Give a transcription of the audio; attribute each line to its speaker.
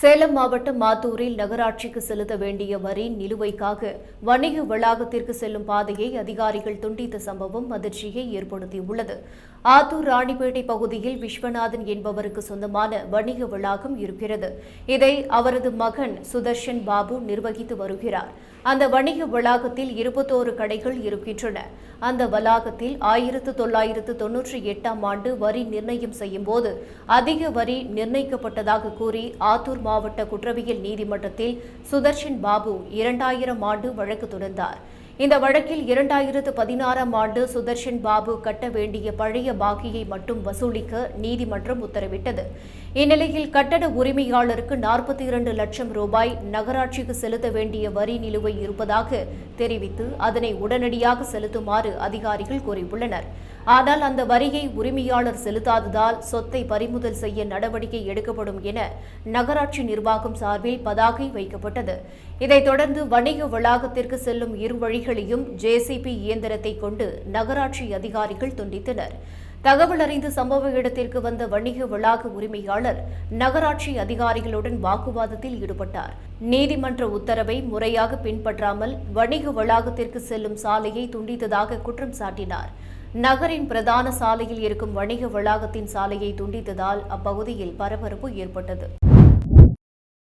Speaker 1: சேலம் மாவட்டம் மாத்தூரில் நகராட்சிக்கு செலுத்த வேண்டிய வரி நிலுவைக்காக வணிக வளாகத்திற்கு செல்லும் பாதையை அதிகாரிகள் துண்டித்த சம்பவம் அதிர்ச்சியை ஏற்படுத்தியுள்ளது. ஆத்தூர் ராணிப்பேட்டை பகுதியில் விஸ்வநாதன் என்பவருக்கு சொந்தமான வணிக வளாகம் இருக்கிறது. இதை அவரது மகன் சுதர்ஷன் பாபு நிர்வகித்து வருகிறார். அந்த வணிக வளாகத்தில் 21 கடைகள் இருக்கின்றன. அந்த வளாகத்தில் 1998ஆம் ஆண்டு வரி நிர்ணயம் செய்யும்போது அதிக வரி நிர்ணயிக்கப்பட்டதாக கூறி ஆத்தூர் மாவட்ட குற்றவியல் நீதிமன்றத்தில் சுதர்ஷன் பாபு 2000ஆம் ஆண்டு வழக்கு தொடர்ந்தார். இந்த வழக்கில் 2016ஆம் ஆண்டு சுதர்ஷன் பாபு கட்ட வேண்டிய பழைய பாக்கியை மட்டும் வசூலிக்க நீதிமன்றம் உத்தரவிட்டது. இந்நிலையில் கட்டட உரிமையாளருக்கு 42 லட்சம் ரூபாய் நகராட்சிக்கு செலுத்த வேண்டிய வரி நிலுவை இருப்பதாக தெரிவித்து அதனை உடனடியாக செலுத்துமாறு அதிகாரிகள் கூறியுள்ளனர். ஆனால் அந்த வரியை உரிமையாளர் செலுத்தாததால் சொத்தை பறிமுதல் செய்ய நடவடிக்கை எடுக்கப்படும் என நகராட்சி நிர்வாகம் சார்பில் பதாகை வைக்கப்பட்டது. இதைத் தொடர்ந்து வணிக வளாகத்திற்கு செல்லும் இரு வழிகளையும் ஜேசிபி இயந்திரத்தை கொண்டு நகராட்சி அதிகாரிகள் துண்டித்தனர். தகவல் அறிந்து சம்பவ இடத்திற்கு வந்த வணிக வளாக உரிமையாளர் நகராட்சி அதிகாரிகளுடன் வாக்குவாதத்தில் ஈடுபட்டார். நீதிமன்ற உத்தரவை முறையாக பின்பற்றாமல் வணிக வளாகத்திற்கு செல்லும் சாலையை துண்டித்ததாக குற்றம் சாட்டினார். நகரின் பிரதான சாலையில் இருக்கும் வணிக வளாகத்தின் சாலையை துண்டித்ததால் அப்பகுதியில் பரபரப்பு ஏற்பட்டது.